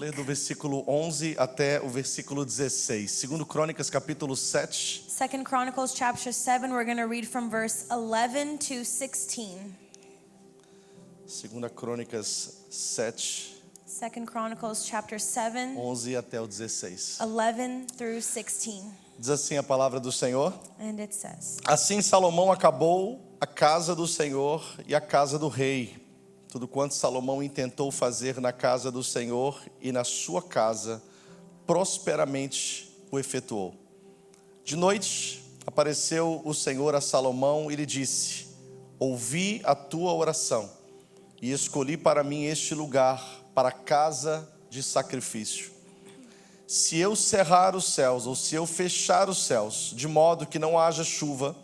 ler do versículo 11 até o versículo 16. Segundo Crônicas, capítulo 7. 2 Chronicles chapter 7, we're going to read from verse 11 to 16. Segunda Crônicas 7, 2 Chronicles chapter 7, 11 até o 16. 11 through 16. Diz assim a palavra do Senhor. And it says, Assim Salomão acabou a casa do Senhor e a casa do rei. Tudo quanto Salomão intentou fazer na casa do Senhor e na sua casa, prosperamente o efetuou. De noite apareceu o Senhor a Salomão e lhe disse: ouvi a tua oração e escolhi para mim este lugar para casa de sacrifício. Se eu cerrar os céus, ou se eu fechar os céus, de modo que não haja chuva,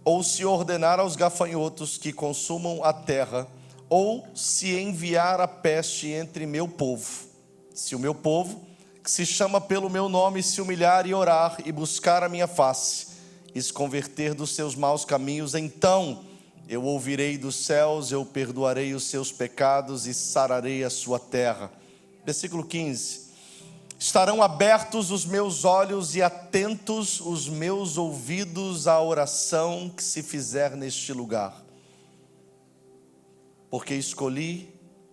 ou se ordenar aos gafanhotos que consumam a terra, ou se enviar a peste entre meu povo, se o meu povo, que se chama pelo meu nome, se humilhar e orar e buscar a minha face, e se converter dos seus maus caminhos, então eu ouvirei dos céus, eu perdoarei os seus pecados e sararei a sua terra. Versículo 15. Estarão abertos os meus olhos e atentos os meus ouvidos à oração que se fizer neste lugar. Porque escolhi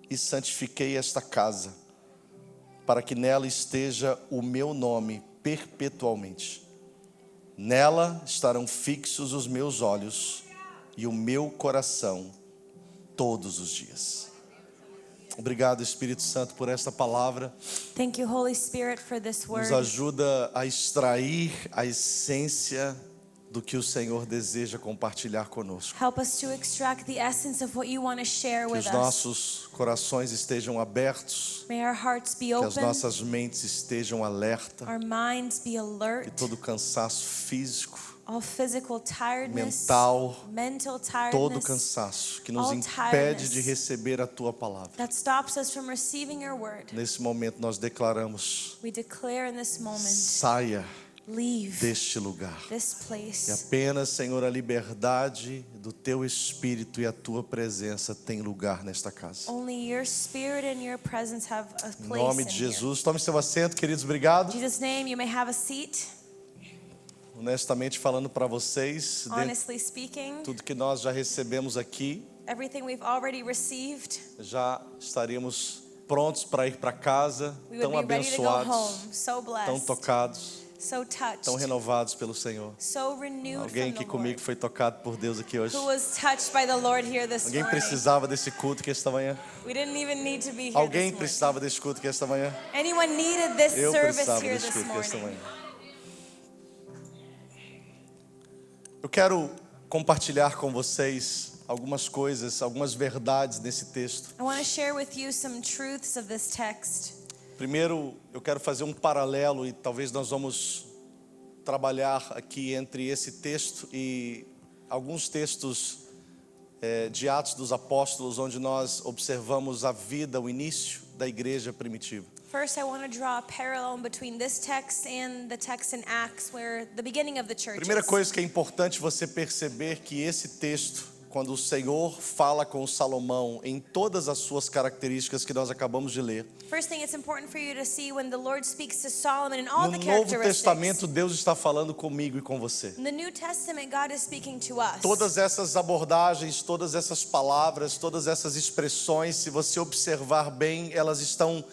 e santifiquei esta casa, para que nela esteja o meu nome perpetualmente. Nela estarão fixos os meus olhos e o meu coração todos os dias. Obrigado, Espírito Santo, por esta palavra. Thank you, Holy Spirit, for this Nos word. ajuda a extrair a essência do que o Senhor deseja compartilhar conosco. Help us to extract the essence of what you want to share Que with os us. nossos corações estejam abertos, May our hearts be que as open, nossas mentes estejam alertas, our minds be que alert, todo cansaço físico, all physical tiredness, mental, mental todo tiredness cansaço que nos all impede tiredness de receber a Tua palavra. that stops us from receiving your word. Nesse momento nós declaramos: We declare in this moment, saia leave deste lugar. this E place. apenas, Senhor, a liberdade do Teu Espírito e a Tua presença tem lugar nesta casa. Only your spirit and your presence have a Em place nome in de here. Jesus, tome seu assento, queridos, obrigado. In Jesus' name, you may have a seat. Honestamente falando para vocês, dentro Honestly speaking, de tudo que nós já recebemos aqui, everything we've already received, já estaríamos prontos para ir para casa, we tão would be ready to go abençoados, home, so tão blessed, tocados, so touched, tão renovados pelo Senhor. so renewed Alguém from aqui the comigo Lord. foi tocado por Deus aqui hoje? Who was touched by the Lord here this Alguém morning? precisava desse culto que esta manhã? We didn't even need to be here Alguém this morning. precisava desse culto que esta manhã? Anyone needed this Eu service precisava here desse this culto que esta morning? manhã. Eu quero compartilhar com vocês algumas coisas, algumas verdades nesse texto. I want to share with you some truths of this text. Primeiro, eu quero fazer um paralelo e talvez nós vamos trabalhar aqui entre esse texto e alguns textos de Atos dos Apóstolos, onde nós observamos a vida, o início da igreja primitiva. First, I want to draw a parallel between this text and the text in Acts, where the beginning of the church Primeira is. coisa que é importante você perceber que esse texto, quando o Senhor fala com Salomão em todas as suas características que nós acabamos de ler, First thing, it's important for you to see when the Lord speaks to Solomon and all no the Novo characteristics. Testamento Deus está falando comigo e com você. In the New Testament, God is speaking to us. Todas essas abordagens, todas essas palavras, todas essas expressões, se você observar bem, elas estão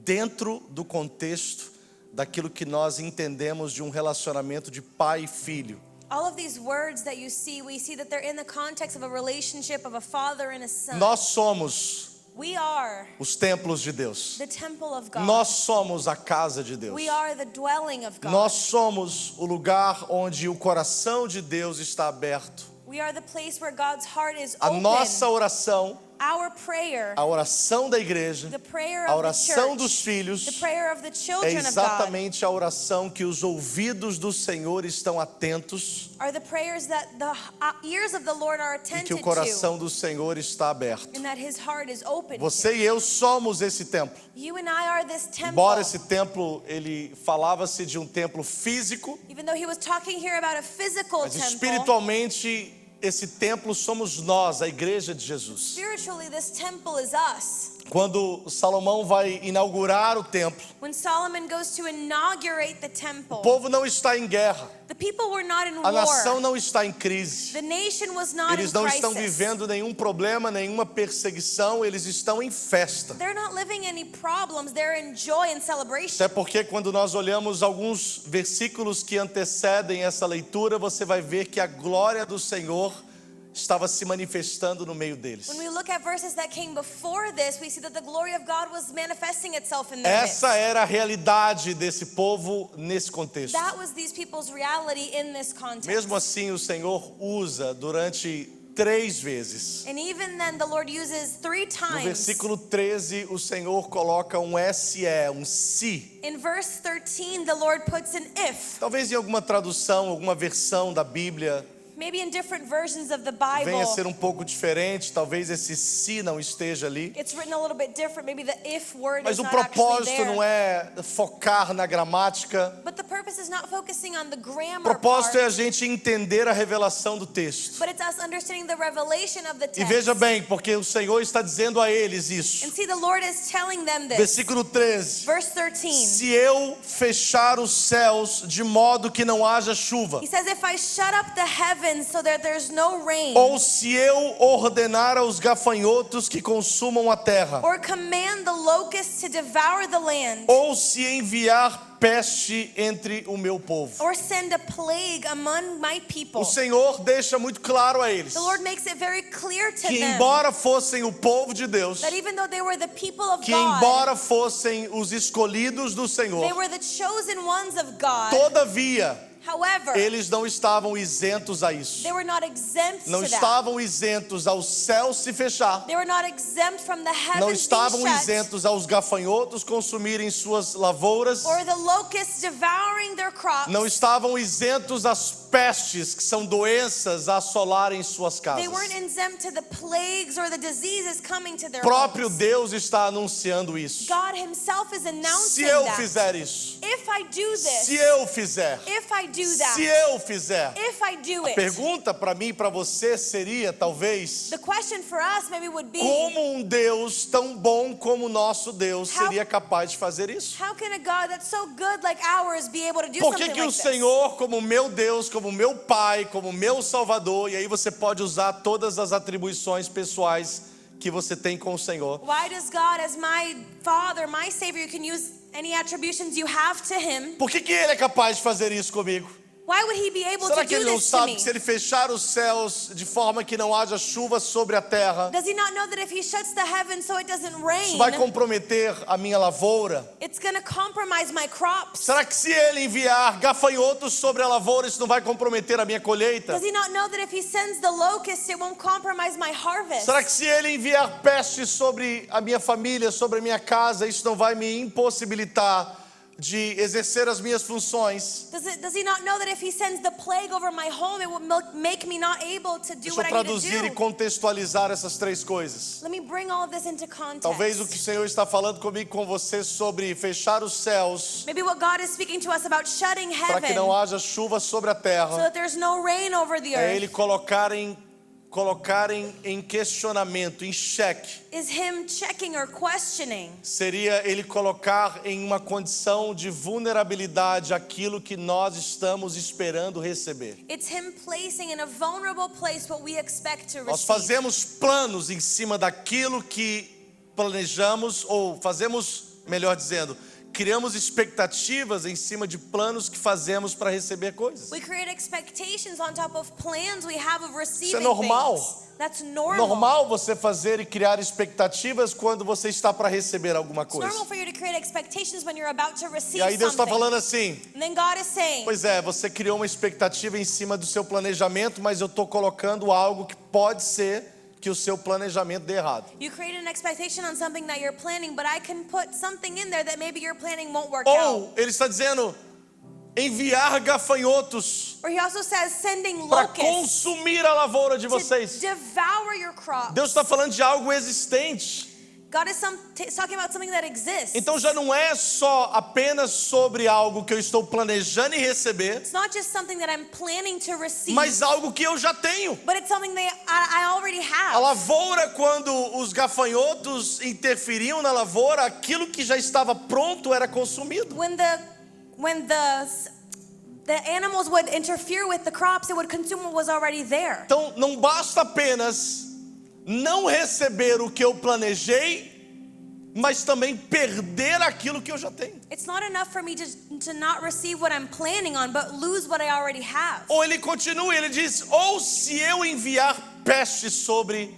dentro do contexto daquilo que nós entendemos de um relacionamento de pai e filho. All of these words that you see, we see that they're in the context of a relationship of a father and a son. Nós somos We are os templos de Deus. the temple of God. Nós somos a casa de Deus. We are the dwelling of God. Nós somos o lugar onde o coração de Deus está aberto. We are the place where God's heart is A open. nossa oração, Our prayer, a oração da igreja, the prayer a of the oração church, dos filhos, the prayer of the é children of God, exatamente a oração que os ouvidos do Senhor estão atentos are the prayers that the ears of the Lord are e que attentive o coração do Senhor está aberto. to, and that His heart is open Você to. e eu somos esse templo. You and I are this temple. Embora esse templo, ele falava-se de um templo físico, Even though He was talking here about a physical mas temple, espiritualmente esse templo somos nós, a igreja de Jesus. spiritually this temple is us. Quando Salomão vai inaugurar o templo, When Solomon goes to inaugurate the temple, o povo não está em guerra, the people were not in a nação war. não está em crise. The nation was not Eles in não crisis. estão vivendo nenhum problema, nenhuma perseguição, eles estão em festa. They're not living any problems. They're in joy and celebration. Até porque quando nós olhamos alguns versículos que antecedem essa leitura, você vai ver que a glória do Senhor estava se manifestando no meio deles. When we look at verses that came before this, we see that the glory of God was manifesting itself in their midst. Essa era a realidade desse povo nesse contexto. That was these people's reality in this context. Mesmo assim, o Senhor usa durante 3 vezes. And even then, the Lord uses 3 No times. versículo 13, o Senhor coloca um SE, um se. In verse 13, the Lord puts an if. Talvez em alguma tradução, alguma versão da Bíblia, Maybe in different versions of the venha a ser Bible, pouco diferente, talvez esse se não esteja ali. it's written a little bit different. Maybe the if word Mas is o not actually propósito there. não é focar na gramática. But the purpose is not focusing on the O grammar propósito é a part, gente entender a revelação do texto. but it's us understanding the revelation of the E text. veja bem, porque o Senhor está dizendo a eles isso. And see, the Lord is telling them this. Versículo 13. Verse 13. Se eu fechar os céus de modo que não haja chuva, He says, if I shut up the heavens so that there's no rain, ou se eu ordenar aos gafanhotos que consumam a terra, or command the locusts to devour the land, ou se enviar peste entre o meu povo. or send a plague among my people. O Senhor deixa muito claro a eles The Lord makes it very clear to que them embora fossem o povo de Deus, that even though they were the people of que God, embora fossem os escolhidos do they Senhor, were the chosen ones of God. todavia However, eles não estavam isentos a isso. they were not exempt Não to that. estavam isentos ao céu se fechar. They were not exempt from the Não heavens estavam being shut, isentos aos gafanhotos consumirem suas lavouras. or the locusts devouring their crops. Não estavam isentos às pestes, que são doenças, a assolarem suas They casas. weren't exempt to the plagues or the diseases coming to their O próprio homes. Deus está anunciando isso. God himself is Se announcing eu that. fizer isso, If I do this, se eu fizer, if I do that, se eu fizer, if I do it, pergunta para mim e para você seria talvez: the question for us maybe would be, como um Deus tão bom como o nosso Deus How- seria capaz de fazer isso? how can a God that's so good like ours be able to do Por something que que like o this? Senhor, como meu Deus, como meu Pai, como meu Salvador, e aí você pode usar todas as atribuições pessoais que você tem com o Senhor. Why does God, as my Father, my Savior, you can use any attributions you have to Him? Por que que Ele é capaz de fazer isso comigo? Why would He be able Será to que do Ele não this to sabe me? que se Ele fechar os céus de forma que não haja chuva sobre a terra, Does He not know that if He shuts the heavens so it doesn't isso rain, vai comprometer a minha lavoura? it's going to compromise my crops? Será que se Ele enviar gafanhotos sobre a lavoura, isso não vai comprometer a minha colheita? Does He not know that if He sends the locusts, it won't compromise my harvest? Será que se Ele enviar peste sobre a minha família, sobre a minha casa, isso não vai me impossibilitar de exercer as minhas funções? Does He not know that if He sends the plague over my home, it will make me not able to do Deixa eu what I need traduzir to e do? contextualizar essas 3 coisas. Let me bring all of this into context. Talvez o que o Senhor está falando comigo, com você, sobre fechar os céus Maybe what God is speaking to us about shutting para que heaven não haja chuva sobre a so terra, that there's no rain over the é earth Ele colocarem em questionamento, em xeque. is Him checking or questioning. Seria Ele colocar em uma condição de vulnerabilidade aquilo que nós estamos esperando receber. It's Him placing in a vulnerable place what we expect to Nós receive. fazemos planos em cima daquilo que planejamos, ou fazemos, melhor dizendo, criamos expectativas em cima de planos que fazemos para receber coisas. We create expectations on top of plans we have of receiving normal. things. That's normal. Normal você fazer e criar expectativas quando você está para receber alguma It's coisa. normal for you to create expectations when you're about to receive E aí Deus está something. falando assim: And then God is saying, pois é, você criou uma expectativa em cima do seu planejamento, mas eu estou colocando algo que pode ser que o seu planejamento dê errado. you created an expectation on something that you're planning, but I can put something in there that maybe your planning won't work out. Ou Ele está dizendo enviar gafanhotos Or He also says sending para locusts consumir a lavoura de to vocês. devour your crop. Deus está falando de algo existente. God is talking about something that exists. Então já não é só apenas sobre algo que eu estou planejando e receber, It's not just something that I'm planning to receive, mas algo que eu já tenho. but it's something that I already A have. lavoura, quando os gafanhotos interferiam na lavoura, aquilo que já estava pronto era consumido. When the animals would interfere with the crops, it would consume what was already there. Então não basta apenas não receber o que eu planejei, mas também perder aquilo que eu já tenho. It's not enough for me to not receive what I'm planning on, but lose what I already have. Ou ele continua, ele diz: ou se eu enviar peste sobre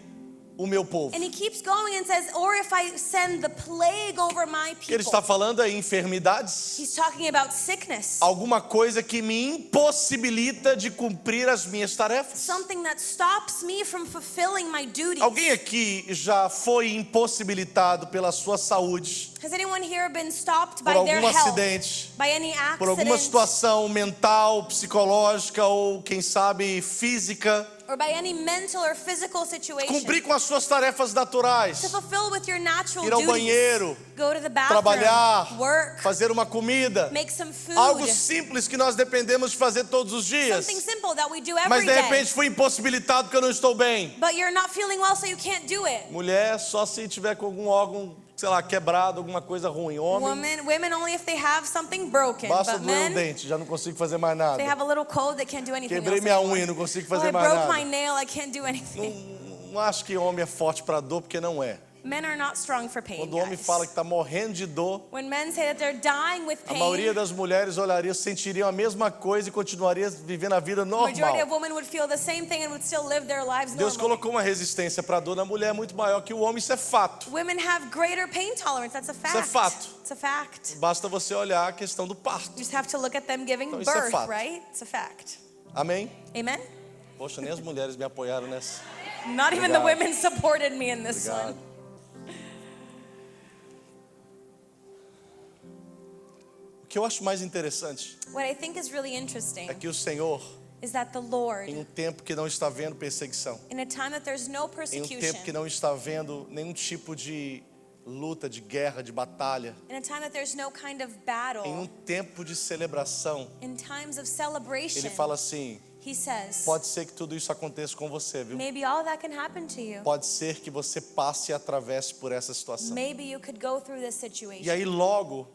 o meu povo. And he keeps going and says, or if I send the plague over my O que ele está people. falando é enfermidades, He's talking about sickness. alguma coisa que me impossibilita de cumprir as minhas tarefas. Something that stops me from fulfilling my duties. Alguém aqui já foi impossibilitado pela sua saúde, Has anyone here been stopped por by their algum health? acidente, By any por alguma accident? situação mental, psicológica ou quem sabe física? Or by any mental or physical situation? Cumprir com as suas tarefas To naturais, fulfill with your natural ir ao duties. banheiro, Go to the bathroom. trabalhar, Work. fazer uma comida, Make some food. algo simples que nós dependemos de fazer todos os dias. Something simple that we do every Mas de day. repente fui impossibilitado porque eu não estou bem. But you're not feeling well, so you can't do it. Mulher só se tiver com algum órgão, sei lá, quebrado, alguma coisa ruim. Homem, Women only if they have something broken. basta But doer o men, dente, já não consigo fazer mais nada. they have a little cold, they can't do anything Quebrei else minha anymore. unha, não consigo Oh, fazer I mais broke nada. my nail, I can't do anything. Não acho que homem é forte para dor, porque não é. Men are not strong for pain, Quando o homem guys. fala que está morrendo de dor, When men say that they're dying with a pain, maioria das mulheres olhariam, sentiriam a mesma coisa e continuariam vivendo a vida the majority of normal. women would feel the same thing and would still live their lives Deus normally. colocou uma resistência para a dor na mulher muito maior que o homem, isso é fato. Women have greater pain tolerance. That's a fact. é fato. It's a fact. Basta você olhar a questão do parto. You just have to look at them giving Então, isso é birth, fato. right? It's a fact. Amém? Amen? Poxa, nem as mulheres me apoiaram nessa. Not even the Obrigado. women supported me in this Obrigado. one. O que eu acho mais interessante What I think is really interesting é que o Senhor, is that the Lord, em um tempo que não está vendo perseguição, in a time that there's no em um persecution, tempo que não está vendo nenhum tipo de luta, de guerra, de batalha, in a time that there's no kind of em um battle, tempo de celebração, in times of celebration, ele fala assim: he says, pode ser que tudo isso aconteça com você, viu? maybe all that can happen to you. Pode ser que você passe e atravesse por essa situação. Maybe you could go through this E situation. aí logo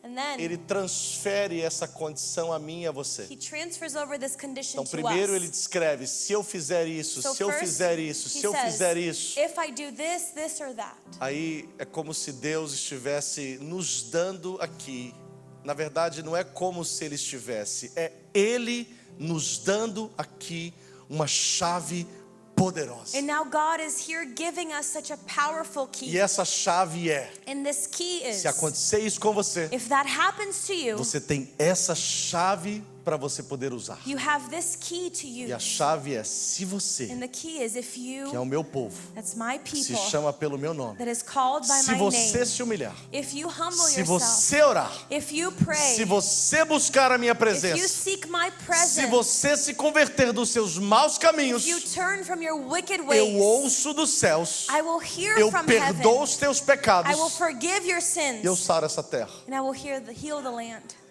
And then ele transfere essa condição a mim e a você. he transfers over this condition Então to primeiro us. ele descreve: se eu fizer isso, So se eu first, fizer isso, he se eu says, fizer isso. if I do this, this or that. Aí é como se Deus estivesse nos dando aqui. Na verdade, não é como se Ele estivesse, é Ele nos dando aqui uma chave poderosa. And now God is here giving us such a powerful E key. essa chave é: And this key is, se acontecer isso com você, if that happens to you, você tem essa chave para você poder usar. you have this key to E a use. chave é: se você, And the key is if que é you, o meu povo, that's my se people, chama pelo meu nome, that is called by se my você name, se humilhar, if you humble se yourself, você orar, if you pray, se você buscar a minha if you presença, seek my se presence, você se converter dos seus maus caminhos, if you turn from your wicked eu ways, ouço dos céus, I will hear eu from perdoo heaven, os teus I will pecados, forgive your sins, eu saro essa terra, and I will heal the land.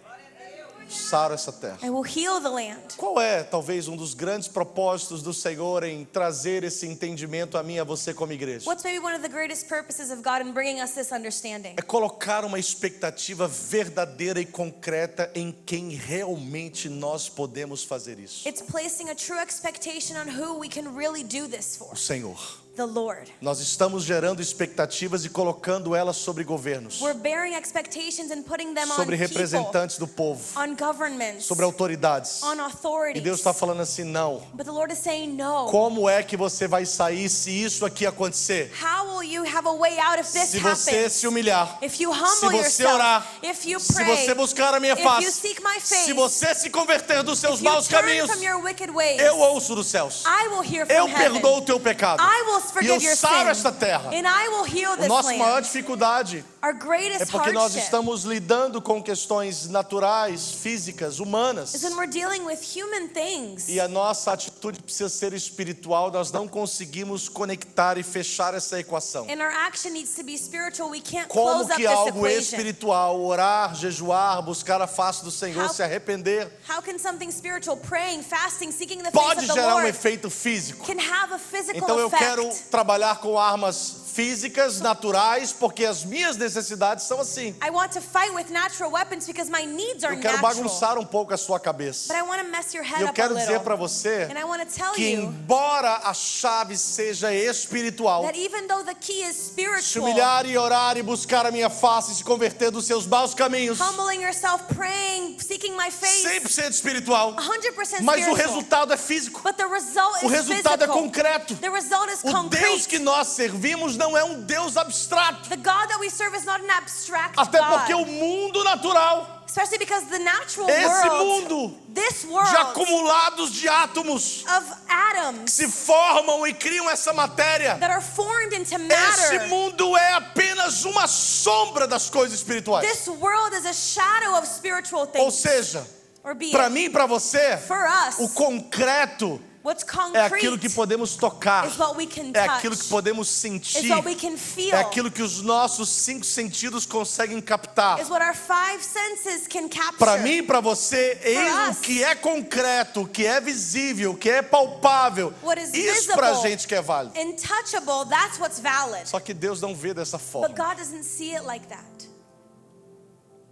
saro essa terra. I will heal the land. Qual é, talvez, um dos grandes propósitos do Senhor em trazer esse entendimento a mim e a você como igreja? What's maybe one of the greatest purposes of God in bringing us this understanding? É colocar uma expectativa verdadeira e concreta em quem realmente nós podemos fazer isso. It's placing a true expectation on who we can really do this for, O Senhor. the Lord. Nós estamos gerando expectativas e colocando elas sobre governos, We're bearing expectations and putting them on sobre people, representantes do povo, on governments, sobre autoridades. on E authorities. Deus está falando assim: não. But the Lord is saying no. Como é que você vai sair se isso aqui acontecer? How will you have a way out if this Se você happens? se humilhar, If you se humble você yourself, orar, if you se pray, você buscar a minha if you face, seek my face, se você se converter dos seus if you maus turn caminhos, from your wicked ways, eu ouço dos céus. I will hear from Eu heaven. perdoo o teu pecado. I will E forgive eu your saro sin, esta terra. and I will heal A this nossa maior land. dificuldade Our É greatest porque nós hardship estamos lidando com questões naturais, físicas, humanas. is when we're dealing with human things. E a nossa atitude precisa ser espiritual. Nós não conseguimos conectar e fechar essa equação. And our action needs to be spiritual. We can't Como close up que this algo equation. espiritual, orar, jejuar, buscar a face do Senhor, How- se arrepender, How can something spiritual, praying, fasting, seeking the face pode of the gerar Lord, efeito físico? can have a physical Então eu effect? quero trabalhar com armas físicas, naturais, porque as minhas necessidades são assim. I want to fight with natural weapons because my needs are Eu quero natural. bagunçar um pouco a sua cabeça. But I want to mess your head E eu up a quero dizer little. para você And I want to tell que you embora a chave seja espiritual, that even though the key is se spiritual, humilhar e orar e buscar a minha face e se converter dos seus maus caminhos, humbling yourself, praying, seeking my face, 100% espiritual, 100% mas o spiritual. resultado é físico. But the result O is resultado é physical. concreto. The result is O Deus concrete. que nós servimos não é um Deus abstrato. The God that we serve is not an abstract Até porque God. o mundo natural, Especially because the natural esse world, mundo this de world acumulados de átomos of atoms se formam e criam essa matéria. that are formed into Esse matter, mundo é apenas uma sombra das coisas espirituais. this world is a shadow of spiritual Ou things. seja, Or be para it, mim e para você, for us, o concreto what's é aquilo que concrete podemos tocar, is what we can é touch, aquilo que podemos is sentir, what we can feel, é aquilo que os nossos 5 sentidos conseguem captar. is what our 5 senses can capture. Para mim e para você, eis us. o que é concreto, o que é visível, o que é palpável. What is Isso para a visible, gente que é válido. untouchable, that's what's valid. Só que Deus não vê dessa But forma. God doesn't see it like that.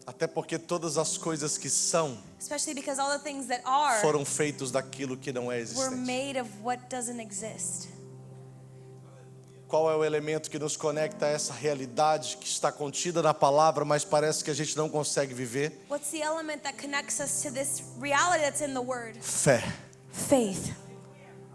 Até porque todas as coisas que são Especially because all the things that are foram feitos daquilo que não é were existente. made of what doesn't exist. Qual é o elemento que nos conecta a essa realidade que está contida na palavra, mas parece que a gente não consegue viver? What's the element that connects us to this reality that's in the Word? Fé. Faith.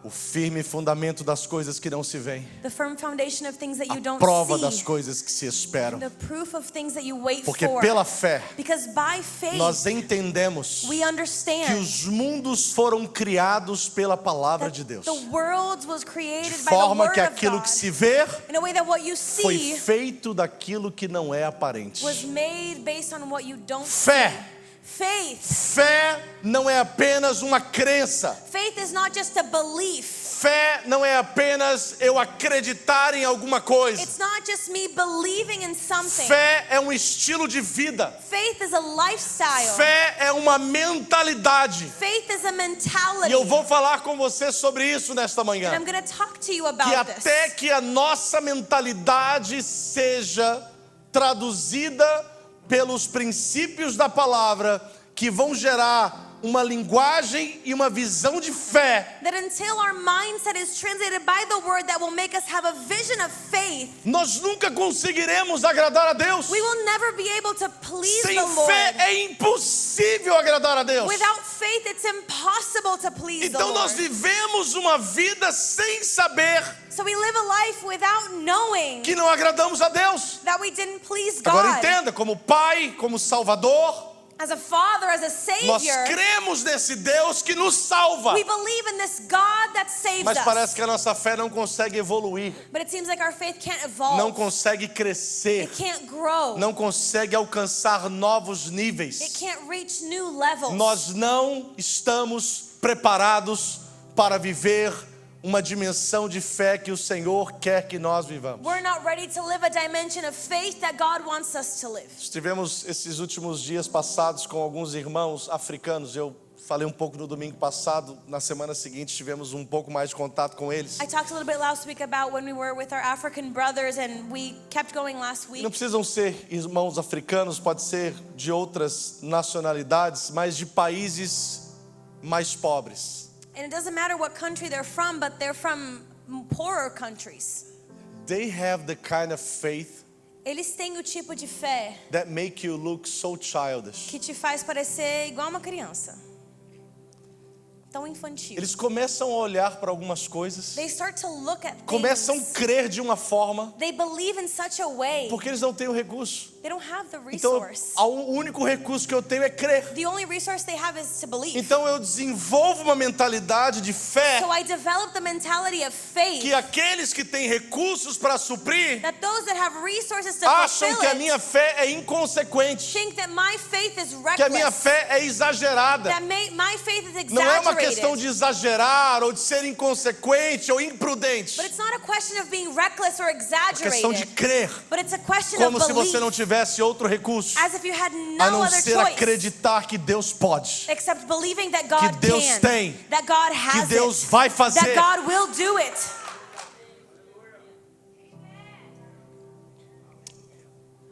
O firme fundamento das coisas que não se veem. The firm foundation of things that you A don't prova das see. coisas que se esperam. The proof of things that you wait Porque for. pela fé Because by faith, nós entendemos we que understand os mundos foram criados pela palavra de Deus. the world was De created by the forma Word que of aquilo God. que se vê In a way that what you foi see feito daquilo que não é aparente. was made based on what you don't Fé. see. Faith. Fé não é apenas uma crença. Faith is not just a belief. Fé não é apenas eu acreditar em alguma coisa. It's not just me believing in something. Fé é um estilo de vida. Faith is a lifestyle. Fé é uma mentalidade. Faith is a mentality. E eu vou falar com você sobre isso nesta And manhã. I'm going to talk to you Que about até this. que a nossa mentalidade seja traduzida pelos princípios da palavra, que vão gerar uma linguagem e uma visão de fé, That until our mindset is translated by the Word that will make us have a vision of faith, nós nunca conseguiremos agradar a Deus. we will never be able to please Sem the Lord. fé é impossível agradar a Deus. Without faith, it's impossible to please the Então nós Lord. vivemos uma vida sem saber So we live a life without knowing que não agradamos a Deus. that we didn't please Agora God. entenda, como Pai, como Salvador, As a father, as a nós savior, cremos nesse Deus que nos salva. we believe in this God that saves Mas parece us. que a nossa fé não consegue evoluir, But it seems like our faith can't evolve. não consegue crescer, It can't grow. não consegue alcançar novos It níveis. can't reach new levels. Nós não estamos preparados para viver uma dimensão de fé que o Senhor quer que nós vivamos. We're not ready to live a dimension of faith that God wants us to live. Estivemos esses últimos dias passados com alguns irmãos africanos. Eu falei um pouco no domingo passado. Na semana seguinte tivemos um pouco mais de contato com eles. I talked a little bit last week about when we were with our African brothers and we kept going last week. Não precisam ser irmãos africanos, pode ser de outras nacionalidades, mas de países mais pobres. And it doesn't matter what country they're from, but they're from poorer countries. They have the kind of faith Eles têm o tipo de fé that make you look so childish. que te faz parecer igual uma criança. tão infantil. Eles começam a olhar para algumas coisas, They start to look at começam a things. crer de uma forma, They believe in such a way. porque eles não têm o recurso. They don't have the Então, resource. o único recurso que eu tenho é crer. The only resource they have is to believe. Então eu desenvolvo uma mentalidade de fé So I developed the mentality of faith que aqueles que têm recursos para suprir that those that have resources to acham fulfill que a it minha fé é inconsequente, think that my faith is que a minha reckless. fé é exagerada. That my faith is Não é uma questão exaggerated. de exagerar ou de ser inconsequente ou imprudente. But it's not a question of being reckless or É questão de exaggerated. crer, But it's a question como of se você não belief. tivesse outro recurso As if you had a no não other ser choice acreditar que Deus pode, except believing that que God Deus can, tem, that God que has Deus it, vai that fazer. God will do it.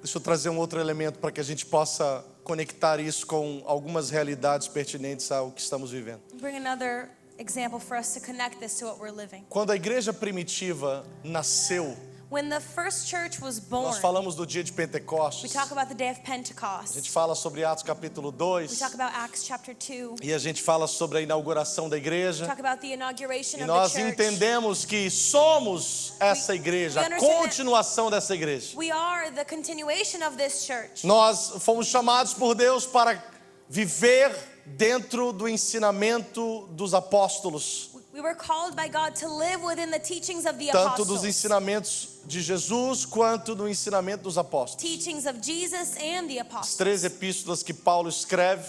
Deixa eu trazer um outro elemento para que a gente possa conectar isso com algumas realidades pertinentes ao que estamos vivendo. Bring another example for us to connect this to what we're living. Quando a igreja primitiva nasceu, When the first church was born, nós falamos do dia de we Pentecostes, talk about the day of a Pentecost. gente fala sobre Atos capítulo We 2, talk about Acts chapter 2. e a gente fala sobre a inauguração da We igreja, talk about the inauguration e of nós the church. entendemos que somos essa igreja, we a understand that- continuação dessa igreja. We are the continuation of this church. Nós fomos chamados por Deus para viver dentro do ensinamento dos apóstolos, We were called by God to live within the teachings of the tanto dos apostles. ensinamentos de Jesus quanto do ensinamento dos apóstolos. Teachings of Jesus and the As apostles. 3 epístolas que Paulo escreve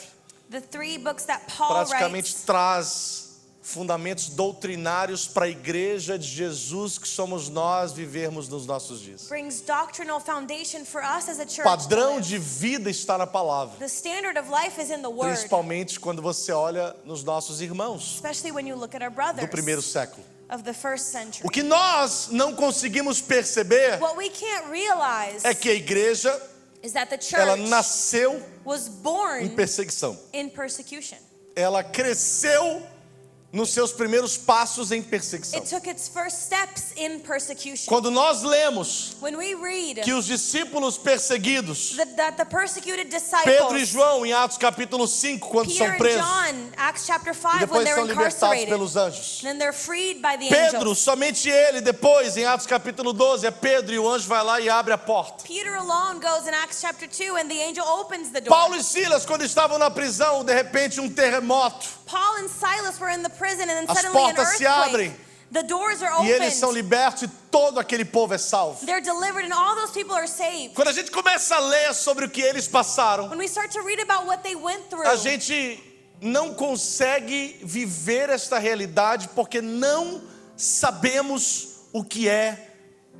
The 3 books that Paul praticamente writes traz fundamentos doutrinários para a igreja de Jesus que somos nós vivermos nos nossos dias. brings doctrinal foundation for us as a O church. padrão to live. de vida está na palavra, The standard of life is in the word, principalmente quando você olha nos nossos irmãos especially when you look at our do brothers primeiro século. of the first century. O que nós não conseguimos perceber What we can't realize é que a igreja, is that the ela church nasceu was em born perseguição. in persecution. Ela cresceu nos seus primeiros passos em perseguição. It took its first steps in persecution. Quando nós lemos When we read que os discípulos perseguidos, that the persecuted Pedro e disciples, João, em Atos capítulo 5, quando Peter são and presos, John, Acts chapter e 5, when depois they're são libertados incarcerated, pelos anjos. then they're freed by the Pedro, angels. somente ele, depois, em Atos capítulo 12, é Pedro e o anjo vai lá e abre a porta. Peter alone goes in Acts chapter 2 and the angel opens the door. Paulo e Silas, quando estavam na prisão, de repente um terremoto, Paul and Silas were in the prison and then As suddenly an portas se earthquake. abrem. The doors are e eles são opened. libertos e todo aquele povo é salvo. They're delivered and all those people are saved. Quando a gente começa a ler sobre o que eles passaram, When we start to read about what they went through, a gente não consegue viver esta realidade porque não sabemos o que é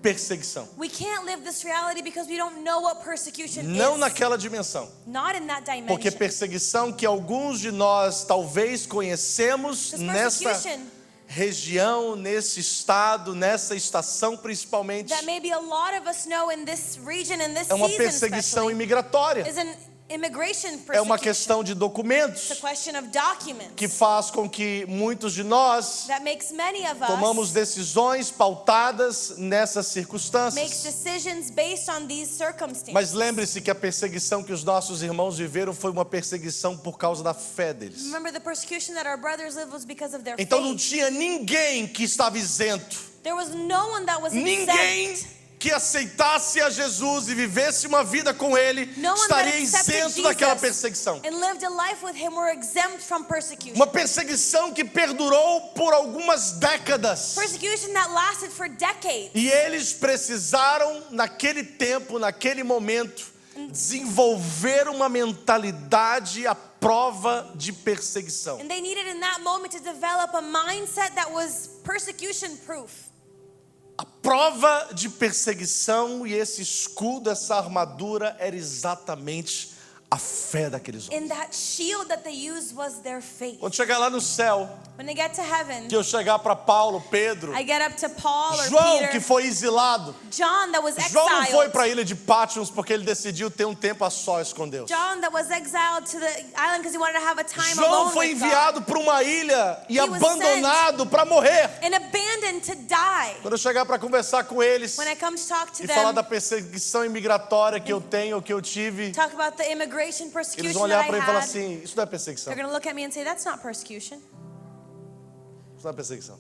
perseguição. we can't live this reality because we don't know what persecution Não is. naquela dimensão. Not in that dimension. Porque perseguição que alguns de nós talvez conhecemos Because nessa persecution região, nesse estado, nessa estação principalmente, that maybe a lot of us know in this region, in this é uma season perseguição especially, imigratória. is an immigration É uma persecution. questão de It's documentos a question of documents que faz com que muitos de nós that makes many of us tomamos decisões pautadas nessas makes circunstâncias. decisions based on these circumstances. Mas lembre-se que a perseguição que os nossos irmãos viveram foi uma perseguição por causa da fé deles. Remember, the persecution that our brothers lived was because of their Então não faith. tinha ninguém que estava isento. There was no one that was Ninguém exempt. que aceitasse a Jesus e vivesse uma vida com Ele No one that estaria accepted isento daquela Jesus perseguição. and lived a life with him were exempt from persecution. Uma perseguição que perdurou por algumas décadas. Persecution that lasted for decades. E eles precisaram, naquele tempo, naquele momento, desenvolver uma mentalidade à prova de perseguição. And they needed in that moment to develop a mindset that was persecution proof. A prova de perseguição e esse escudo, essa armadura era exatamente a fé daqueles homens. And that shield that they used was their faith. Quando chegar lá no céu, When they get to heaven, que eu chegar para Paulo, Pedro, I get up to Paul or João Peter, que foi exilado. John that was João não foi exiled, para a ilha de Patmos porque ele decidiu ter um tempo a sós com Deus. John that was exiled to the island because he wanted to have a time João alone foi with God, enviado para uma ilha e He was abandonado para morrer. and abandoned to die. Quando eu chegar para conversar com eles When I come to talk to e falar them, da perseguição imigratória que eu tenho, que eu tive, talk about the immigration eles persecution vão olhar that I para mim e falar had, assim: isso não é perseguição. they're going to look at me and say, that's not persecution. Está na perseguição.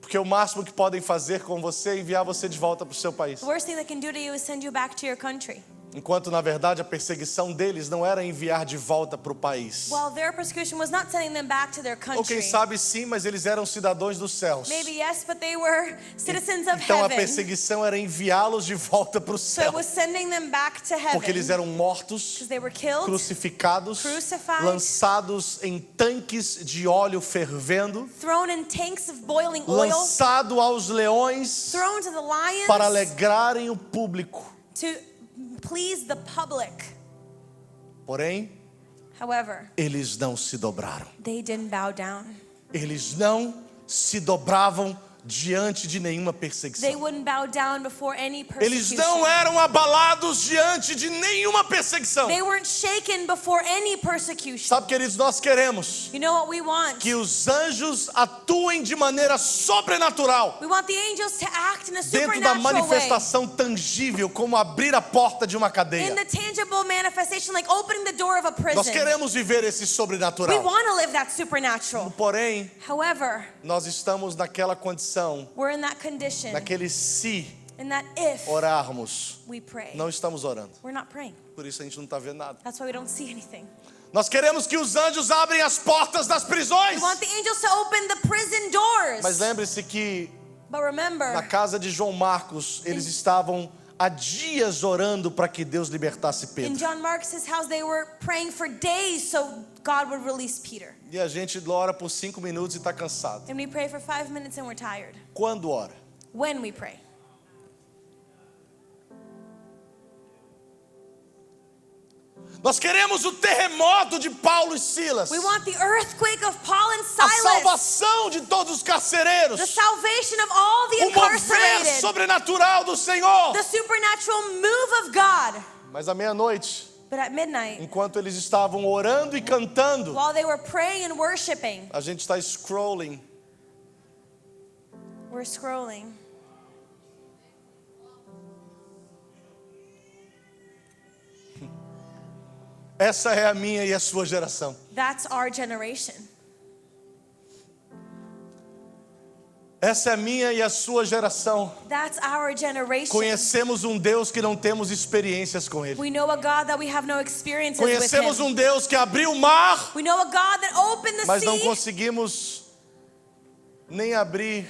Porque o máximo que podem fazer com você é enviar você de volta para o seu país. The worst thing they can do to you is send you back to your country. Enquanto, na verdade, a perseguição deles não era enviar de volta para o país. While their persecution was not sending them back to their Ou quem country. sabe sim, mas eles eram cidadãos dos céus. Maybe yes, but they were citizens of Então a heaven. perseguição era enviá-los de volta para o So it céu. was sending them back to Porque eles heaven. eram mortos, Because they were killed, crucificados, crucified, lançados em tanques de óleo fervendo, thrown in tanks of boiling oil, lançado aos leões thrown to the lions para alegrarem o público. to please the public. Porém, However, eles não se dobraram. they didn't bow down. Eles não se dobravam diante de nenhuma They perseguição. wouldn't bow down before any Eles persecution. não eram abalados diante de nenhuma perseguição. They weren't shaken before any persecution. Sabe, queridos, nós queremos You know what we want? que os anjos atuem de maneira sobrenatural We want the angels to act in a dentro da supernatural way. manifestação tangível, como abrir a porta de uma In cadeia. the tangible manifestation, like opening the door of a Nós prison. queremos viver esse We sobrenatural. want to live that supernatural. Porém, However, nós estamos naquela condição, we're in that condition, naquele se in that if orarmos. we pray. Não estamos orando. We're not praying. Por isso a gente não está vendo nada. That's why we don't see anything. Nós queremos que os anjos abrem as portas das prisões. We want the angels to open the prison doors. Mas lembre-se que But remember, na casa de João Marcos, eles estavam há dias orando para que Deus libertasse in Pedro. John Marcus' house, they were praying for days so God would release Peter. E a gente ora por 5 minutos e está cansado. And we pray for 5 minutes and we're tired. Quando ora? When we pray. Nós queremos o terremoto de Paulo e Silas. We want the earthquake of Paul and A Silas. salvação de todos os carcereiros. The salvation of all the O mover incarcerated. sobrenatural do Senhor. The supernatural move of God. Mas à meia-noite, But at midnight, enquanto eles estavam orando e cantando, while they were praying and worshiping, a gente está scrolling. we're scrolling. Essa é a minha e a sua geração. That's our generation. Essa é a minha e a sua geração. That's our generation. Conhecemos um Deus que não temos experiências com Ele. We know a God that we have no experiences with Conhecemos him. um Deus que abriu o mar, We know a God that opened the mas não sea, conseguimos nem abrir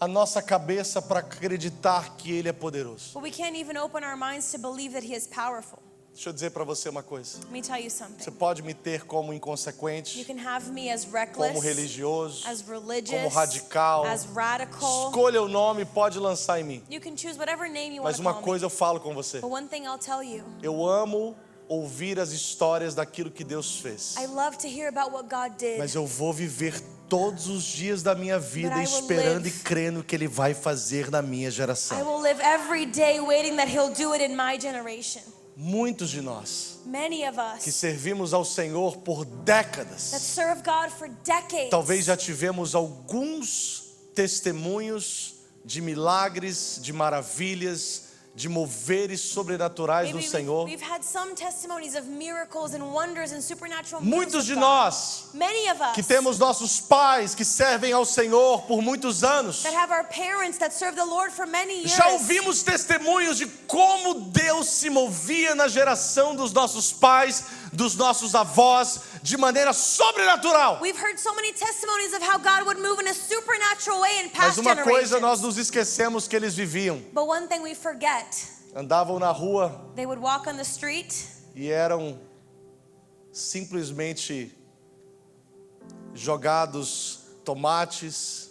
a nossa cabeça para acreditar que Ele é poderoso. but we can't even open our minds to believe that he is powerful. Deixa eu dizer para você uma coisa. Let me tell you Você something. pode me ter como You inconsequente, can have me as reckless, como religioso, as religious, como radical. as radical. Escolha o nome, pode lançar em mim. You can choose whatever name you want Mas to uma call coisa me. eu falo com você. But one thing I'll tell you, Eu amo ouvir as histórias daquilo que Deus fez. I love to hear about what God did. Mas eu vou viver todos os dias da minha vida But I will esperando live- e crendo que Ele vai fazer na minha I geração. will live every day waiting that he'll do it in my generation. Muitos de nós Many of que us servimos ao Senhor por that décadas, serve God for decades, talvez já tivemos alguns testemunhos de milagres, de maravilhas, de moveres sobrenaturais do maybe Senhor. we've had some testimonies of miracles and wonders and supernatural Muitos moves de of God. nós Many of us que temos nossos pais que servem ao Senhor por muitos anos, that have our parents that serve the Lord for many years. já ouvimos testemunhos de como Deus se movia na geração dos nossos pais, dos nossos avós, de maneira sobrenatural. We've heard so many testimonies of how God would move in a supernatural way in Mas past uma coisa generations. nós nos esquecemos que eles viviam. But one thing we forget, Andavam na rua they would walk on the street e eram simplesmente jogados tomates,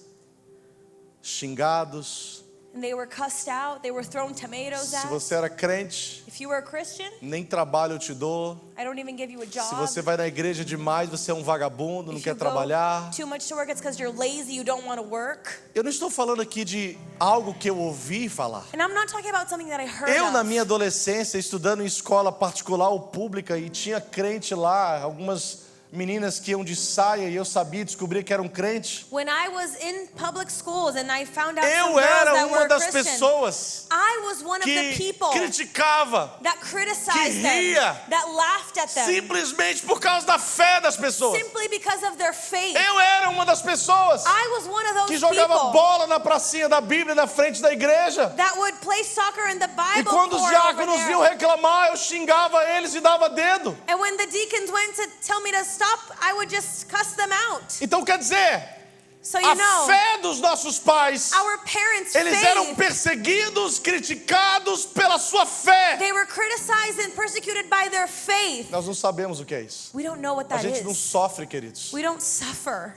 xingados. and they were cussed out, they were thrown tomatoes Se at. você era crente, If you were a Christian, nem trabalho eu te dou. I don't even give you a job. Se você vai na igreja demais, você é um vagabundo, não If quer you go trabalhar. too much to work, it's because you're lazy, you don't want to work. Eu não estou falando aqui de algo que eu ouvi falar. And I'm not talking about something that I heard Eu, na of. minha adolescência, estudando em escola particular ou pública, e tinha crente lá, algumas meninas que iam de saia e eu sabia, descobria que eram crentes. When I was in public schools and I found out some Eu girls era that uma were das Christian, pessoas I was one of the que people criticava that criticized them, ria, that laughed at them, simplesmente por causa da fé das pessoas. simply because of their faith. Eu era uma das pessoas I was one of those que jogava people bola na pracinha da Bíblia na frente da igreja. that would play soccer in the E Bible quando os court over diáconos there. vinham reclamar, eu xingava eles e dava dedo. And when the deacons went to tell me to stop, I would just cuss them out. Então quer dizer, So you a know, fé dos nossos pais, our parents' eles eram faith, perseguidos, criticados pela sua fé. they were criticized and persecuted by their faith. Nós não sabemos o que é isso. We don't know what A that gente não is. sofre, queridos. We don't suffer.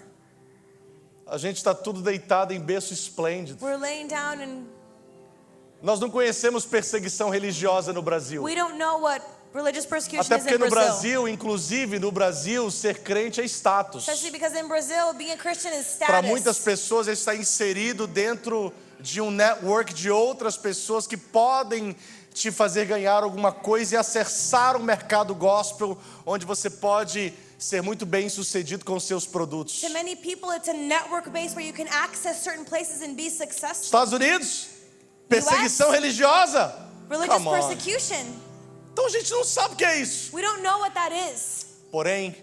A gente está tudo deitado em berço esplêndido. We're laying down and Nós não conhecemos perseguição religiosa no Brasil. we don't know what religious persecution Até is porque in no Brazil. Brasil, inclusive no Brasil, ser crente é status. Especially because in Brazil, being a Christian is Para muitas status. pessoas, ele está inserido dentro de um network de outras pessoas que podem te fazer ganhar alguma coisa e acessar o mercado gospel, onde você pode ser muito bem sucedido com seus produtos. To many people, it's a network base where you can access certain places and be successful. Estados Unidos, perseguição religiosa. Religious Come on. persecution. Então a gente não sabe o que é isso. We don't know what that is. Porém,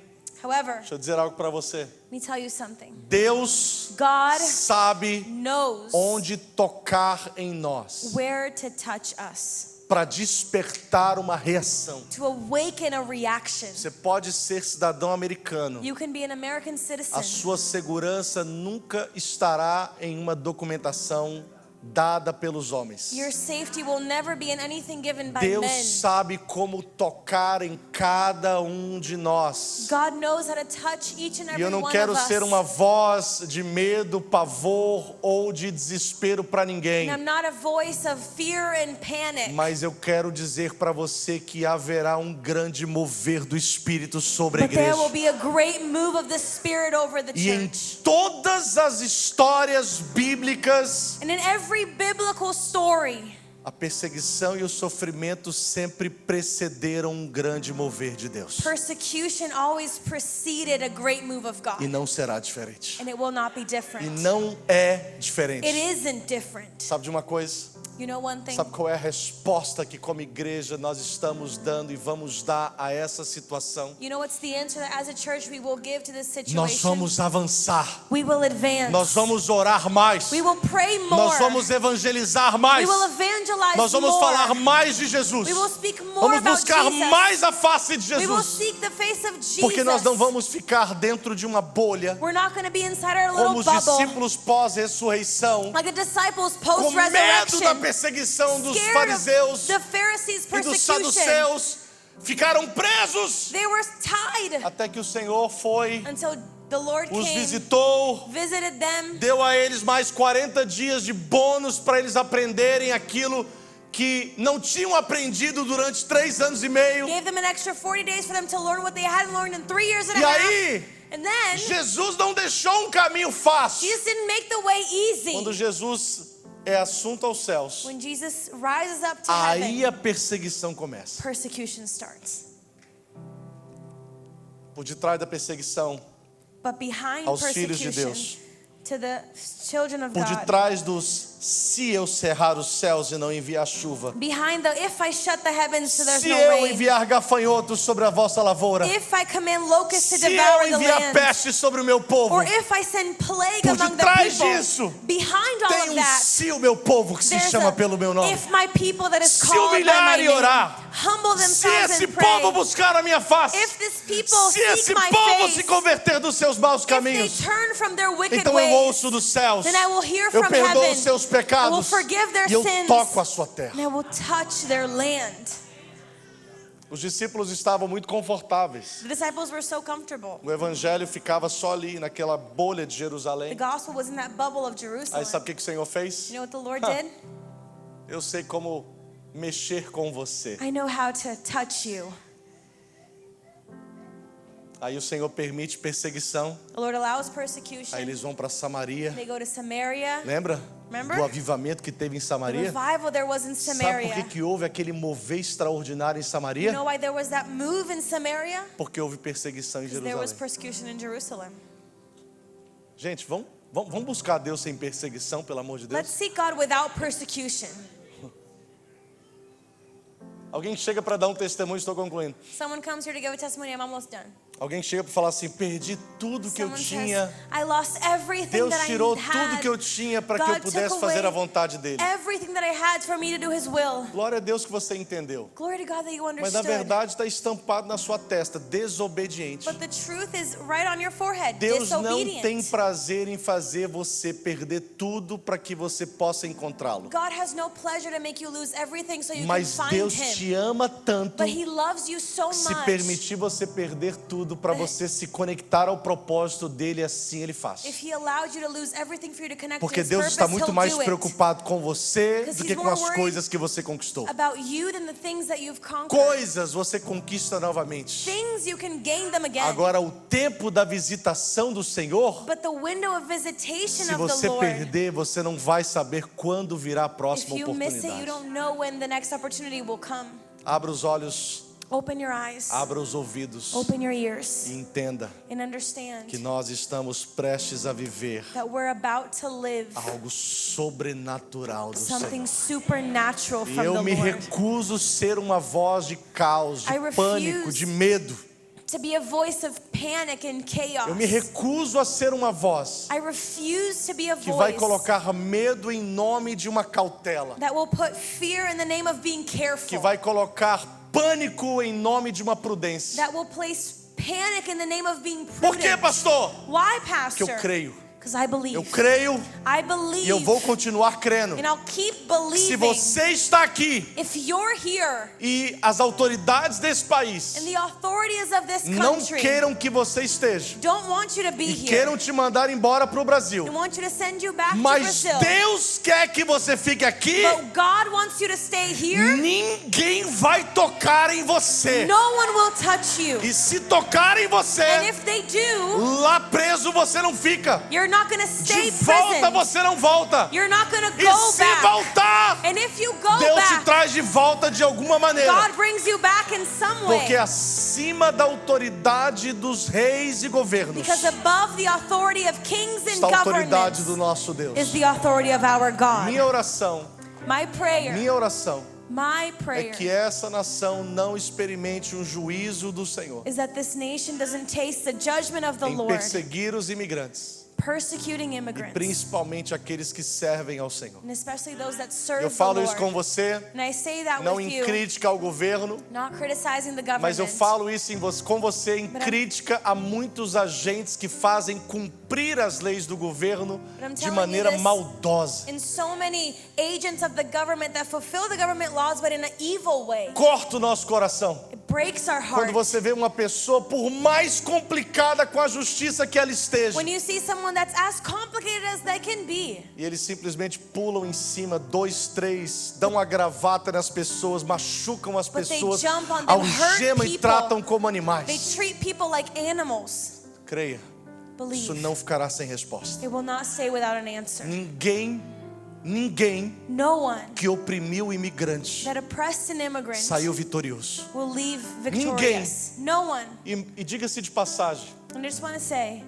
However, deixa eu dizer algo para você. let me tell you something. Deus God sabe knows onde tocar em nós where to touch us, para despertar uma reação. to awaken a reaction. Você pode ser cidadão americano. You can be an American A citizen. sua segurança nunca estará em uma documentação dada pelos homens. Your safety will never be in anything given by Deus men. sabe como tocar em cada um de nós. God knows how to touch each and E every eu não one quero of us. ser uma voz de medo, pavor ou de desespero para ninguém. And I'm not a voice of fear and panic. Mas eu quero dizer para você que haverá um grande mover do Espírito sobre a But there igreja. will be a great move of the Spirit over the E em church. todas as histórias bíblicas, And in every biblical story, a perseguição e o sofrimento sempre precederam um grande mover de Deus. persecution always preceded a great move of God. E não será diferente. And it will not be E different. não é diferente. It isn't different. Sabe de uma coisa? You know one thing? Sabe qual é a resposta que como igreja nós estamos dando e vamos dar a essa situação? You know what's the answer that as a church we will give to this Nós situation? vamos avançar. We will advance. Nós vamos orar mais. We will pray more. Nós vamos evangelizar We mais. will evangelize Nós vamos more. falar mais de Jesus. We will speak more Vamos about buscar Jesus. mais a face de We will Jesus. seek the face of Jesus. Porque nós não vamos ficar dentro de uma bolha We're not going to be inside our como little os bubble. discípulos pós-ressurreição, Like the disciples com medo da post-resurrection. perseguição dos Scared fariseus of the Pharisees' e dos persecution. saduceus. Ficaram presos They were tied até que o Senhor foi, until the Lord os came, visitou, visited them, deu a eles mais 40 dias de bônus para eles aprenderem aquilo que não tinham aprendido durante 3 anos e meio. gave them an extra 40 days for them to learn what they hadn't learned in 3 years and E a half. aí, And then, Jesus não deixou um caminho fácil. Jesus didn't make the way easy. Quando Jesus é assunto aos céus, When Jesus rises up to aí heaven, a perseguição começa. persecution starts. Por detrás da perseguição, But behind aos filhos de persecution, Deus, to the children of por God, detrás dos se eu cerrar os céus e não enviar chuva, behind the if I shut the heavens so there's se no eu rain, enviar gafanhotos sobre a vossa lavoura, if I command locusts to se eu devour the enviar land, peste sobre o meu povo, or if I send plague por among the detrás people, disso, behind all tem of that, se o meu povo que se there's chama a, pelo meu nome. if my people that is Se called by humilhar my e name orar, humble Se themselves esse and pray, povo buscar a minha face, if this people se esse seek my povo face, se converter dos seus maus if they caminhos, turn from their wicked então eu ways, ouço dos céus, then I will hear eu from perdoo heaven, os seus I will pecados forgive their e eu sins, toco a sua terra. and I will touch their land. Os discípulos estavam muito confortáveis. The disciples were so comfortable. O evangelho ficava só ali naquela bolha de The Jerusalém. gospel was in that bubble of Aí Jerusalem. sabe o que o Senhor fez? You know what the Lord did? Eu sei como mexer com você. I know how to touch you. Aí o Senhor permite perseguição. The Lord allows Aí persecution. eles vão para Samaria. They go to Samaria. Lembra? Remember? do avivamento que teve em The Samaria? revival there was in Sabe por Samaria. que houve aquele mover extraordinário em You Samaria? know why there was that move in Samaria? Porque houve perseguição em Because there was Jerusalém. persecution in Jerusalem. Gente, vamos buscar Deus sem perseguição, pelo amor de Let's Deus. seek God without persecution. Alguém chega para dar um testemunho, estou concluindo. Someone comes here to give a testimony, I'm almost done. Alguém chega para falar assim: perdi tudo que eu Someone tinha. says, I lost everything Deus that I tirou had. tudo que eu tinha para que eu God pudesse took fazer away a vontade dele. everything that I had for me to do His will. Glória a Deus que você entendeu. Glory to God that you Mas na understood. verdade está estampado na sua testa: desobediente. But the truth is right on your forehead. Deus não Disobedient. tem prazer em fazer você perder tudo para que você possa encontrá-lo. God has no pleasure to make you lose everything so you Mas can find Deus Him. te ama tanto, But He loves you so se much. permitir você perder tudo para você se conectar ao propósito dele, assim ele faz. If He allowed you to lose everything for you to connect Porque to His Deus está purpose, muito He'll mais do it. preocupado com você Because do He's que com more as worried coisas que você conquistou. about you than the things that you've conquered. Coisas você conquista novamente. Things you can gain them again. Agora, o tempo da visitação do Senhor, But the window of visitation se of the você Lord, perder, você não vai saber quando virá a if próxima you miss it, you oportunidade. don't know when the next opportunity will come. Abra os olhos, Open your eyes, abra os ouvidos open your ears, e entenda and understand que nós estamos prestes a viver that we're about to live algo sobrenatural do something Senhor. supernatural E from eu the me Lord. recuso ser uma voz de caos, de I refuse pânico, de medo. To be a voice of panic and chaos. Eu me recuso a ser uma voz I refuse to be a que vai voice colocar medo em nome de uma cautela, that will put fear in the name of being careful. que vai colocar pânico em nome de uma prudência. That will place panic in the name of being Por quê, prudent. pastor? Why, Porque eu pastor? creio. Because I believe. Eu creio I e believe. eu vou continuar crendo. And I'll keep Se believing. você está aqui If you're here e as autoridades desse país and the authorities of this não country queiram que você esteja don't want you to be e here, queiram te mandar embora para o Brasil, they want you to send you back to mas Brazil. Deus quer que você fique aqui, But God wants you to stay here. ninguém vai tocar em você. No one will touch you. E se tocar em And você, if they do, lá preso você não fica. you're not going to stay De volta prison. você não volta. You're not going to E go se back. voltar, And if you go Deus te back, traz de volta de alguma maneira. God brings you back in some way. Porque acima da autoridade dos reis e governos Because above the authority of kings and está a autoridade governments do nosso Deus. is the authority of our God. Minha oração, My prayer, my é prayer que essa nação não experimente um juízo do Senhor is that this nation doesn't taste the judgment of the em Lord, perseguir os imigrantes, persecuting e immigrants, principalmente aqueles que servem ao Senhor. and especially those that serve Eu the falo isso com Lord. você, And I say that não with em you, crítica ao governo, not criticizing the mas eu government, falo isso com você em But I'm- crítica a muitos agentes que fazem cumprir as leis do governo But I'm de telling maneira you this maldosa. in so many agents of the government that fulfill the government laws but in an evil way. Corta o nosso coração It breaks our quando heart. você vê uma pessoa, por mais complicada com a justiça que ela esteja, When you see someone that's as complicated as they can be, e eles simplesmente pulam em cima, 2, 3, dão uma gravata nas pessoas, machucam as But they pessoas, jump on them, algemam hurt e people. tratam como they animais. treat people like animals. Creia, isso Believe. não ficará sem resposta. It will not stay without an answer. Ninguém No one que oprimiu o imigrante that oppressed an immigrant saiu vitorioso. will leave victorious. No one. E diga-se de passagem And I just want to say,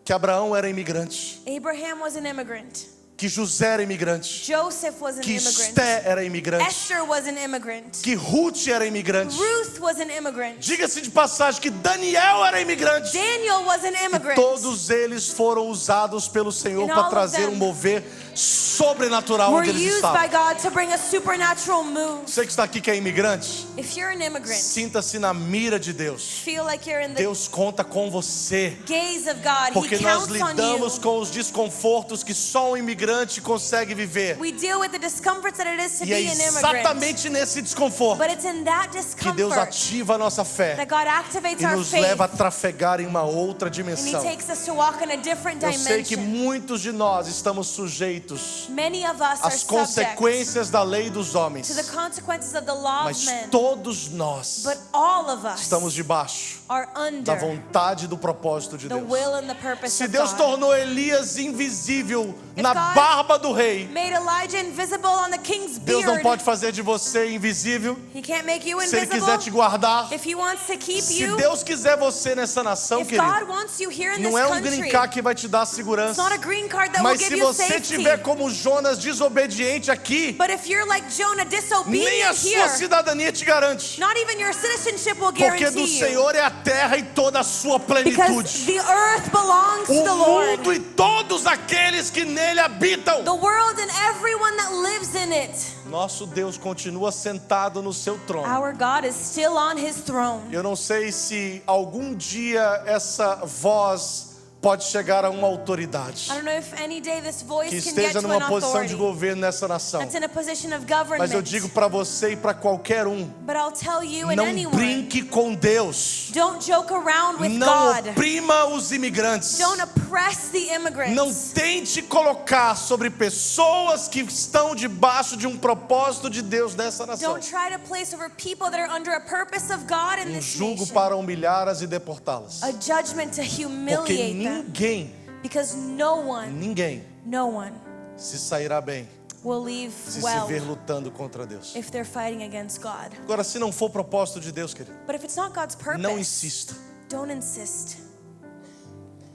que Abraão era imigrante, Abraham was an immigrant. que José era imigrante, Joseph was an que immigrant. Esté era imigrante, Esther was an immigrant. que Ruth era imigrante. Ruth was an immigrant. Diga-se de passagem que Daniel era imigrante. Daniel was an immigrant. Todos eles foram usados pelo Senhor And para all of trazer them um mover sobrenatural were onde eles used by estavam. God to bring a supernatural move. Você que está aqui que é imigrante, If you're an immigrant, sinta-se na mira de Deus. feel like you're in the Deus conta com você, gaze of God. porque He nós counts on lidamos you. com os desconfortos que só um imigrante consegue viver. We deal with the discomforts that it is to E é be an immigrant. exatamente nesse desconforto But it's in that que Deus discomfort ativa a nossa fé that God activates e our nos faith. leva a trafegar em uma outra And He dimensão. takes us to walk in a different Eu sei que dimension. muitos de nós estamos sujeitos Many of us are às subject consequências da lei dos homens, to the consequences of the law of mas men. todos nós But all of us estamos debaixo are da under vontade e do propósito de the Deus. will and the purpose Se of Deus God. tornou Elias invisível If na God barba do rei. made Elijah invisible on the king's Deus não beard. pode fazer de você invisível. He can't make you Se Ele invisible. quiser te guardar, If he wants to keep se you, Deus quiser você nessa nação, if querido, God wants you here in this não é um country, green card que vai te dar it's segurança. not a green card that Mas will se give you você safety. tiver como Jonas desobediente aqui, But if you're like Jonah, nem a disobedient sua here, cidadania te garante. not even your citizenship will Porque do guarantee you. Senhor é a terra e toda a sua Because plenitude. the earth belongs to the O Lord. mundo e todos aqueles que nele habitam. The world and everyone that lives in it. Nosso Deus continua sentado no seu trono. Our God is still on his throne. Eu não sei se algum dia essa voz pode chegar a uma autoridade I don't know if any day this voice que can get esteja to numa an posição de authority governo nessa nação. that's in a position of Mas eu government. digo para você e para qualquer um, But I'll tell you and não anyone, brinque com Deus. don't joke around with Não God. oprima os imigrantes. Don't oppress the Não immigrants. tente colocar sobre pessoas que estão debaixo de um propósito de Deus nessa nação Don't try to place over people that are under a purpose of God in this julgo nation para humilhá-las e deportá-las. a judgment to Porque humiliate them. ninguém Because no one se sairá bem will leave se well se ver lutando contra Deus. if they're fighting against God. Agora, se não for propósito de Deus, querido, But if it's not God's não purpose, insista. don't insist.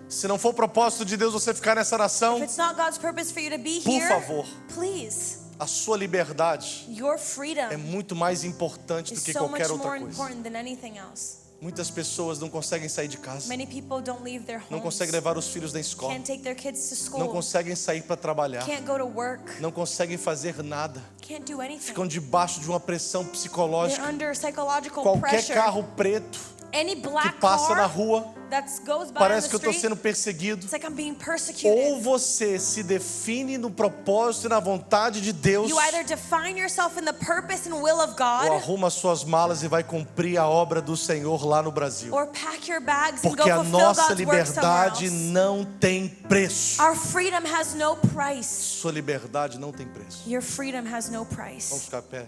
Se não for propósito de Deus você ficar nessa If nação, it's not God's purpose for you to be por here, favor, please, a sua liberdade your freedom é muito mais importante do is que so much qualquer more outra coisa. important than anything else. Muitas pessoas não conseguem sair de casa, Many people don't leave their não homes, conseguem levar os filhos na escola, can't take their kids to não school, conseguem sair para trabalhar, can't go to work, não conseguem fazer nada, can't do anything. ficam debaixo de uma pressão They're psicológica. under psychological Qualquer pressure. carro preto Any que black passa na car rua, that goes by on parece the que eu estou street, sendo perseguido. it's like I'm being persecuted. Ou você se define no propósito e na vontade de Deus, You either define yourself in the purpose and will of ou God, arruma suas malas e vai cumprir a obra do Senhor lá no Brasil. or pack your bags and go Porque a fulfill nossa God's work somewhere liberdade else. não tem preço. Our freedom has no price. Sua liberdade não tem preço. Your freedom has no Vamos price. ficar a pé.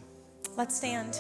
Let's stand.